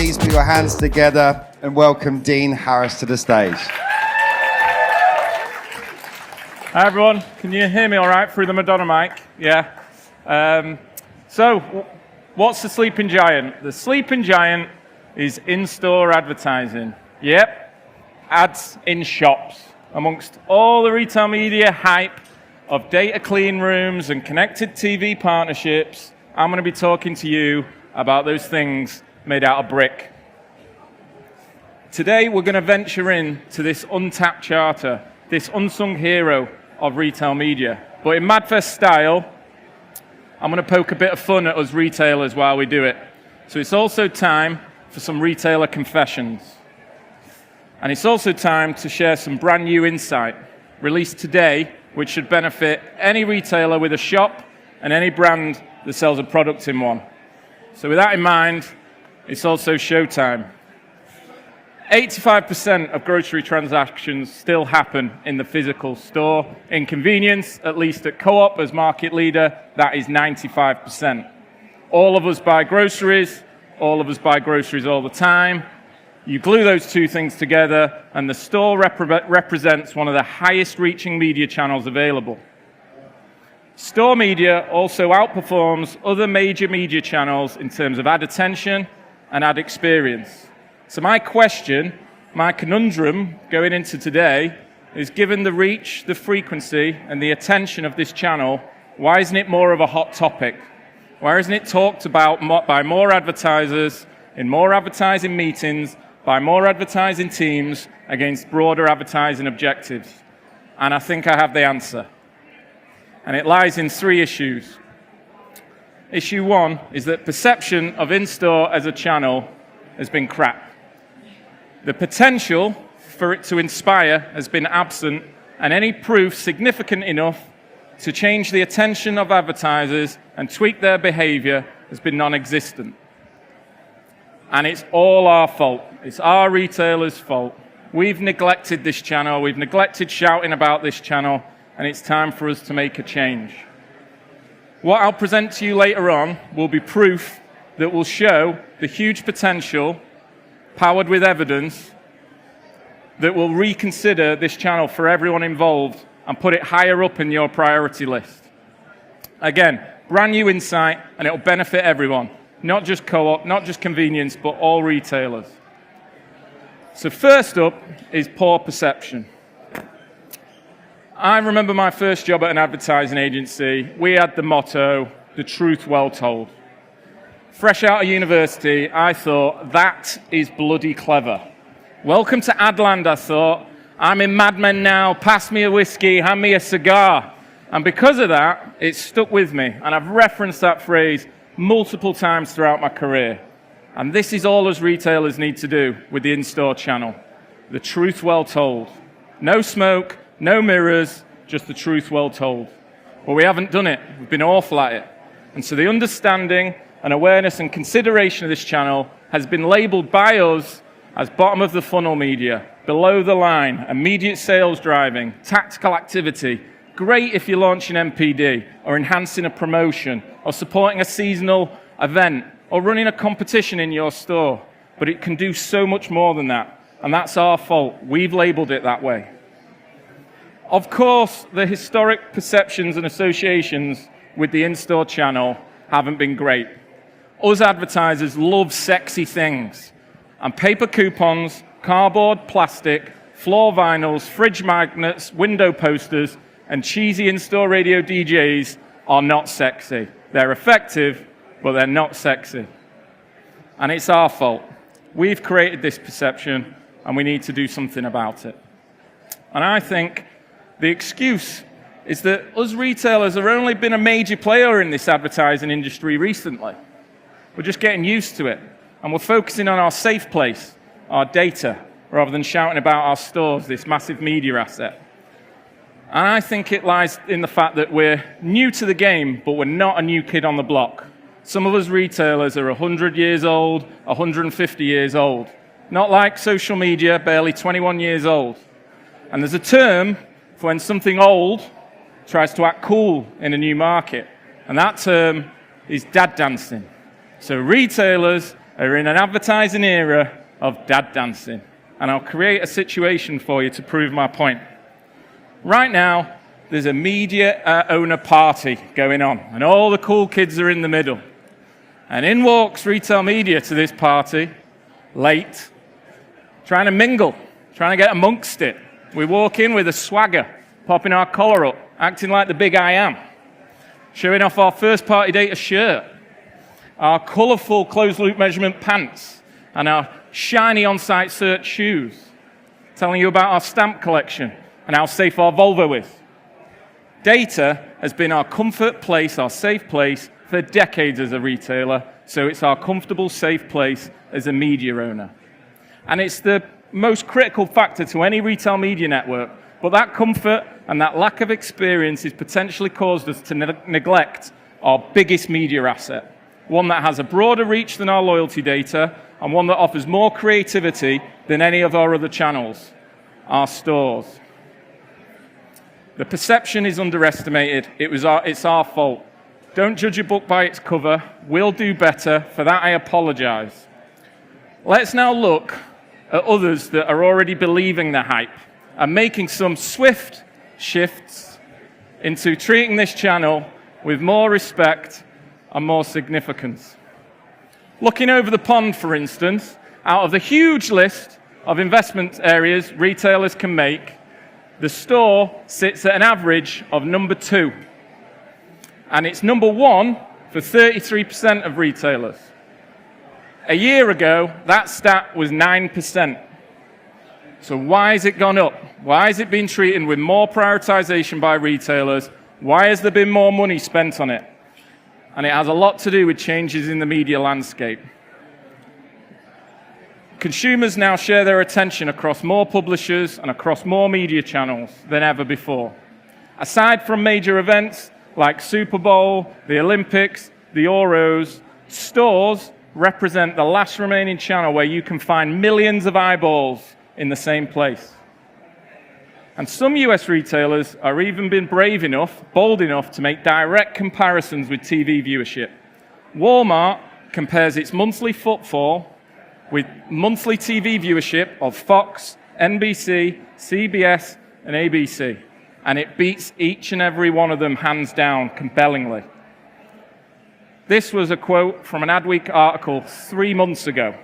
please put your hands together and welcome Dean Harris to the stage. Hi everyone, can you hear me all right through the Madonna mic? Yeah. So, what's the sleeping giant? The sleeping giant is in-store advertising. Yep, ads in shops. Amongst all the retail media hype of data clean rooms and connected TV partnerships, I'm going to be talking to you about those things made out of brick. Today, we're going to venture into this untapped charter, this unsung hero of retail media. But in Madfest style, I'm going to poke a bit of fun at us retailers while we do it. So it's also time for some retailer confessions. And it's also time to share some brand new insight released today, which should benefit any retailer with a shop and any brand that sells a product in one. So with that in mind, it's also showtime. 85% of grocery transactions still happen in the physical store. In convenience, at least at Co-op as market leader, that is 95%. All of us buy groceries. All of us buy groceries all the time. You glue those two things together, and the store represents one of the highest reaching media channels available. Store media also outperforms other major media channels in terms of ad attention and ad experience. So my question, my conundrum going into today is, given the reach, the frequency, and the attention of this channel, why isn't it more of a hot topic? Why isn't it talked about by more advertisers, in more advertising meetings, by more advertising teams against broader advertising objectives? And I think I have the answer. And it lies in three issues. Issue one is that perception of in-store as a channel has been crap. The potential for it to inspire has been absent, and any proof significant enough to change the attention of advertisers and tweak their behavior has been non-existent. And it's all our fault. It's our retailers' fault. We've neglected this channel. We've neglected shouting about this channel, and it's time for us to make a change. What I'll present to you later on will be proof that will show the huge potential, powered with evidence, that will reconsider this channel for everyone involved and put it higher up in your priority list. Again, brand new insight, and it'll benefit everyone, not just Co-op, not just convenience, but all retailers. So first up is poor perception. I remember my first job at an advertising agency. We had the motto, the truth well told. Fresh out of university, I thought, that is bloody clever. Welcome to Adland, I thought. I'm in Mad Men now, pass me a whiskey, hand me a cigar. And because of that, it stuck with me. And I've referenced that phrase multiple times throughout my career. And this is all us retailers need to do with the in-store channel. The truth well told. No smoke, no mirrors, just the truth well told. Well, we haven't done it. We've been awful at it. And so the understanding and awareness and consideration of this channel has been labeled by us as bottom of the funnel media, below the line, immediate sales driving, tactical activity, great if you're launching MPD or enhancing a promotion or supporting a seasonal event or running a competition in your store. But it can do so much more than that, and that's our fault. We've labeled it that way. Of course, the historic perceptions and associations with the in-store channel haven't been great. Us advertisers love sexy things, and paper coupons, cardboard, plastic, floor vinyls, fridge magnets, window posters, and cheesy in-store radio DJs are not sexy. They're effective, but they're not sexy. And it's our fault. We've created this perception, and we need to do something about it. And I think the excuse is that us retailers have only been a major player in this advertising industry recently. We're just getting used to it, and we're focusing on our safe place, our data, rather than shouting about our stores, this massive media asset. And I think it lies in the fact that we're new to the game, but we're not a new kid on the block. Some of us retailers are 100 years old, 150 years old. Not like social media, barely 21 years old. And there's a term for when something old tries to act cool in a new market. And that term is dad dancing. So retailers are in an advertising era of dad dancing, and I'll create a situation for you to prove my point. Right now, there's a media owner party going on, and all the cool kids are in the middle. And in walks retail media to this party, late, trying to mingle, trying to get amongst it. We walk in with a swagger, popping our collar up, acting like the big I am, showing off our first party data shirt, our colourful closed-loop measurement pants, and our shiny on-site search shoes, telling you about our stamp collection and how safe our Volvo is. Data has been our comfort place, our safe place, for decades as a retailer, so it's our comfortable, safe place as a media owner. And it's the most critical factor to any retail media network, but that comfort and that lack of experience has potentially caused us to neglect our biggest media asset, one that has a broader reach than our loyalty data, and one that offers more creativity than any of our other channels, our stores. The perception is underestimated. It's our fault. Don't judge a book by its cover. We'll do better. For that, I apologize. Let's now look at others that are already believing the hype and making some swift shifts into treating this channel with more respect and more significance. Looking over the pond, for instance, out of the huge list of investment areas retailers can make, the store sits at an average of number 2. And it's number 1 for 33% of retailers. A year ago, that stat was 9%. So why has it gone up? Why has it been treated with more prioritization by retailers? Why has there been more money spent on it? And it has a lot to do with changes in the media landscape. Consumers now share their attention across more publishers and across more media channels than ever before. Aside from major events like Super Bowl, the Olympics, the Euros, stores represent the last remaining channel where you can find millions of eyeballs in the same place. And some US retailers are even been brave enough, bold enough to make direct comparisons with TV viewership. Walmart compares its monthly footfall with monthly TV viewership of Fox, NBC, CBS, and ABC. And it beats each and every one of them hands down, compellingly. This was a quote from an Adweek article 3 months ago.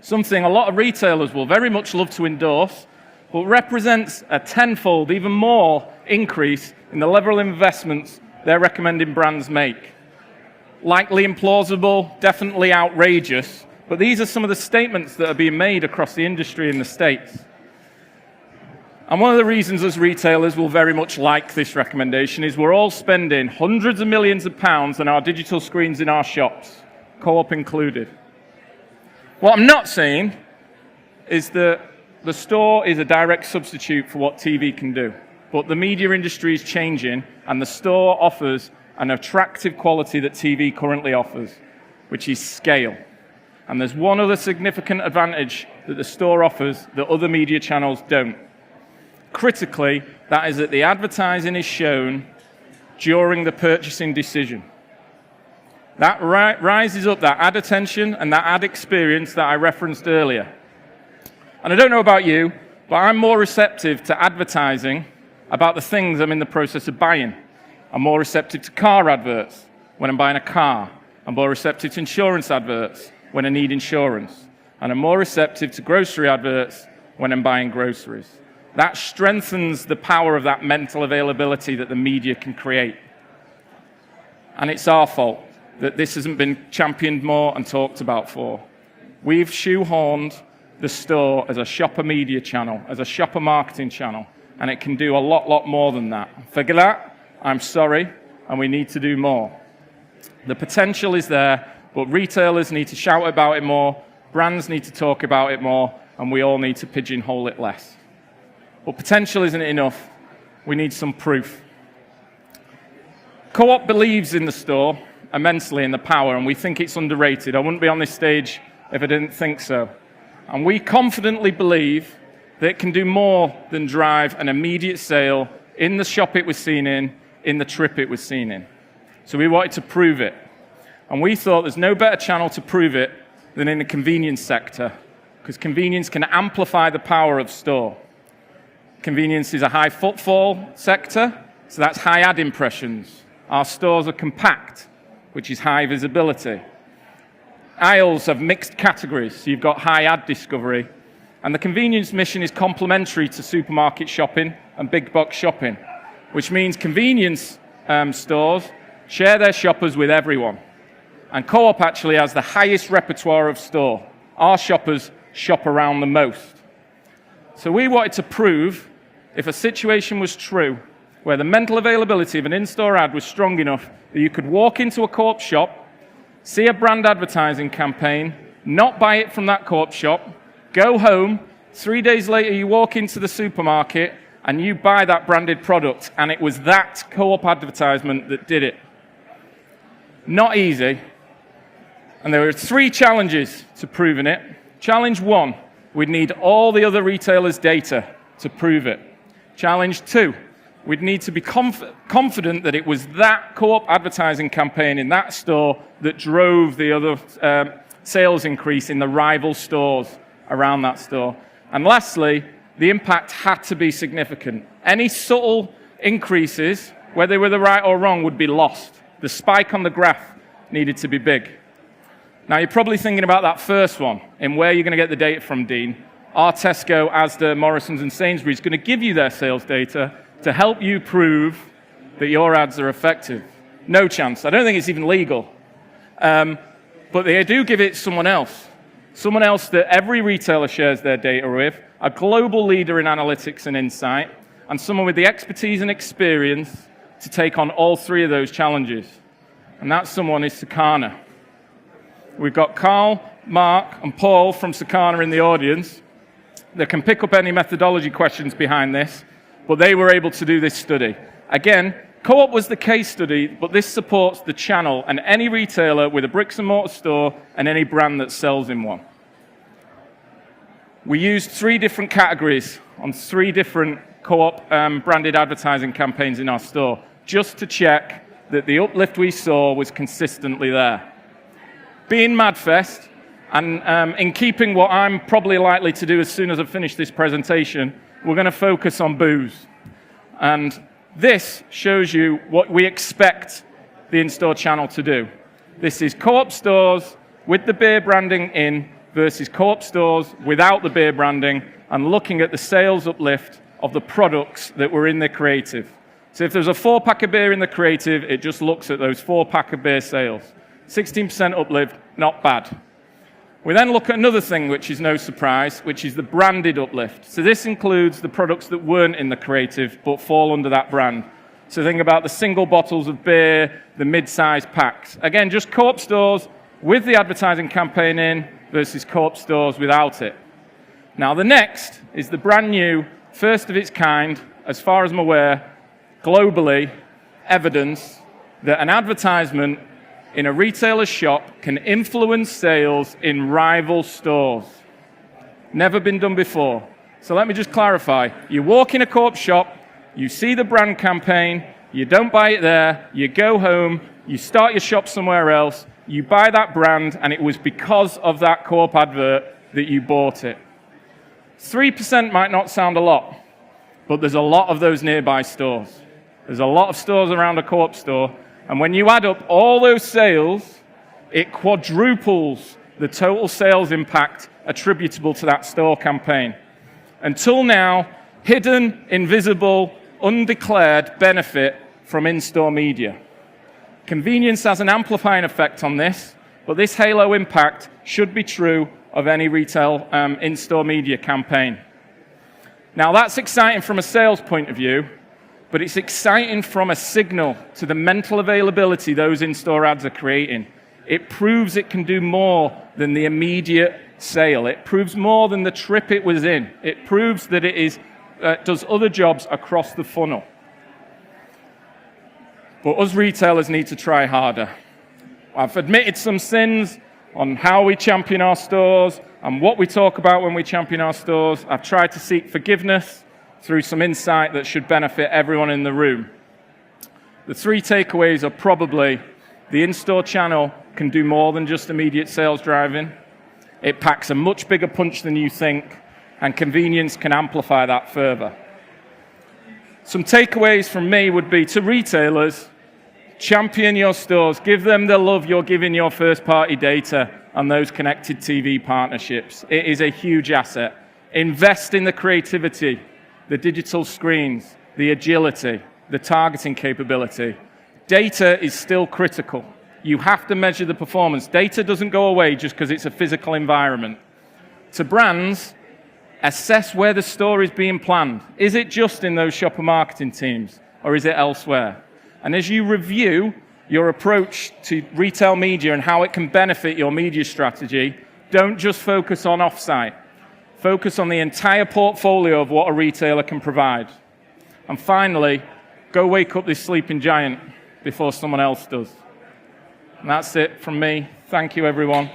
Something a lot of retailers will very much love to endorse, but represents a tenfold, even more, increase in the level of investments they're recommending brands make. Likely implausible, definitely outrageous, but these are some of the statements that are being made across the industry in the States. And one of the reasons as retailers will very much like this recommendation is we're all spending hundreds of millions of pounds on our digital screens in our shops, Co-op included. What I'm not saying is that the store is a direct substitute for what TV can do, but the media industry is changing, and the store offers an attractive quality that TV currently offers, which is scale. And there's one other significant advantage that the store offers that other media channels don't. Critically, that is that the advertising is shown during the purchasing decision. That rises up that ad attention and that ad experience that I referenced earlier. And I don't know about you, but I'm more receptive to advertising about the things I'm in the process of buying. I'm more receptive to car adverts when I'm buying a car. I'm more receptive to insurance adverts when I need insurance. And I'm more receptive to grocery adverts when I'm buying groceries. That strengthens the power of that mental availability that the media can create. And it's our fault that this hasn't been championed more and talked about for. We've shoehorned the store as a shopper media channel, as a shopper marketing channel, and it can do a lot more than that. For that, I'm sorry, and we need to do more. The potential is there, but retailers need to shout about it more, brands need to talk about it more, and we all need to pigeonhole it less. But potential isn't enough. We need some proof. Co-op believes in the store immensely in the power, and we think it's underrated. I wouldn't be on this stage if I didn't think so. And we confidently believe that it can do more than drive an immediate sale in the shop it was seen in the trip it was seen in. So we wanted to prove it. And we thought there's no better channel to prove it than in the convenience sector, because convenience can amplify the power of store. Convenience is a high footfall sector, so that's high ad impressions. Our stores are compact, which is high visibility. Aisles have mixed categories, so you've got high ad discovery. And the convenience mission is complementary to supermarket shopping and big box shopping, which means convenience stores share their shoppers with everyone. And Co-op actually has the highest repertoire of store. Our shoppers shop around the most. So we wanted to prove if a situation was true where the mental availability of an in-store ad was strong enough that you could walk into a Co-op shop, see a brand advertising campaign, not buy it from that Co-op shop, go home, 3 days later you walk into the supermarket and you buy that branded product, and it was that Co-op advertisement that did it. Not easy. And there were 3 challenges to proving it. Challenge 1, we'd need all the other retailers' data to prove it. Challenge 2, we'd need to be confident that it was that Co-op advertising campaign in that store that drove the other sales increase in the rival stores around that store. And lastly, the impact had to be significant. Any subtle increases, whether they were the right or wrong, would be lost. The spike on the graph needed to be big. Now, you're probably thinking about that first one, and where you're going to get the data from, Dean. Are Tesco, Asda, Morrisons, and Sainsbury's going to give you their sales data to help you prove that your ads are effective? No chance. I don't think it's even legal. But they do give it to someone else that every retailer shares their data with, a global leader in analytics and insight, and someone with the expertise and experience to take on all 3 of those challenges. And that someone is Circana. We've got Carl, Mark, and Paul from Circana in the audience. They can pick up any methodology questions behind this, but they were able to do this study. Again, Co-op was the case study, but this supports the channel and any retailer with a bricks and mortar store and any brand that sells in one. We used 3 different categories on 3 different Co-op branded advertising campaigns in our store, just to check that the uplift we saw was consistently there. Being Madfest, and in keeping what I'm probably likely to do as soon as I finish this presentation, we're going to focus on booze. And this shows you what we expect the in-store channel to do. This is Co-op stores with the beer branding in versus Co-op stores without the beer branding, and looking at the sales uplift of the products that were in the creative. So if there's a 4-pack of beer in the creative, it just looks at those 4-pack of beer sales. 16% uplift, not bad. We then look at another thing, which is no surprise, which is the branded uplift. So this includes the products that weren't in the creative but fall under that brand. So think about the single bottles of beer, the mid-sized packs. Again, just Co-op stores with the advertising campaign in versus Co-op stores without it. Now, the next is the brand new, first of its kind, as far as I'm aware, globally, evidence that an advertisement in a retailer's shop can influence sales in rival stores. Never been done before. So let me just clarify. You walk in a Co-op shop, you see the brand campaign, you don't buy it there, you go home, you start your shop somewhere else, you buy that brand, and it was because of that Co-op advert that you bought it. 3% might not sound a lot, but there's a lot of those nearby stores. There's a lot of stores around a Co-op store, and when you add up all those sales, it quadruples the total sales impact attributable to that store campaign. Until now, hidden, invisible, undeclared benefit from in-store media. Convenience has an amplifying effect on this, but this halo impact should be true of any retail in-store media campaign. Now, that's exciting from a sales point of view, but it's exciting from a signal to the mental availability those in-store ads are creating. It proves it can do more than the immediate sale. It proves more than the trip it was in. It proves that it does other jobs across the funnel. But us retailers need to try harder. I've admitted some sins on how we champion our stores and what we talk about when we champion our stores. I've tried to seek forgiveness through some insight that should benefit everyone in the room. The 3 takeaways are probably the in-store channel can do more than just immediate sales driving. It packs a much bigger punch than you think, and convenience can amplify that further. Some takeaways from me would be to retailers: champion your stores, give them the love you're giving your first-party data and those connected TV partnerships. It is a huge asset. Invest in the creativity, the digital screens, the agility, the targeting capability. Data is still critical. You have to measure the performance. Data doesn't go away just because it's a physical environment. To brands, assess where the store is being planned. Is it just in those shopper marketing teams, or is it elsewhere? And as you review your approach to retail media and how it can benefit your media strategy, don't just focus on offsite. Focus on the entire portfolio of what a retailer can provide. And finally, go wake up this sleeping giant before someone else does. And that's it from me. Thank you, everyone.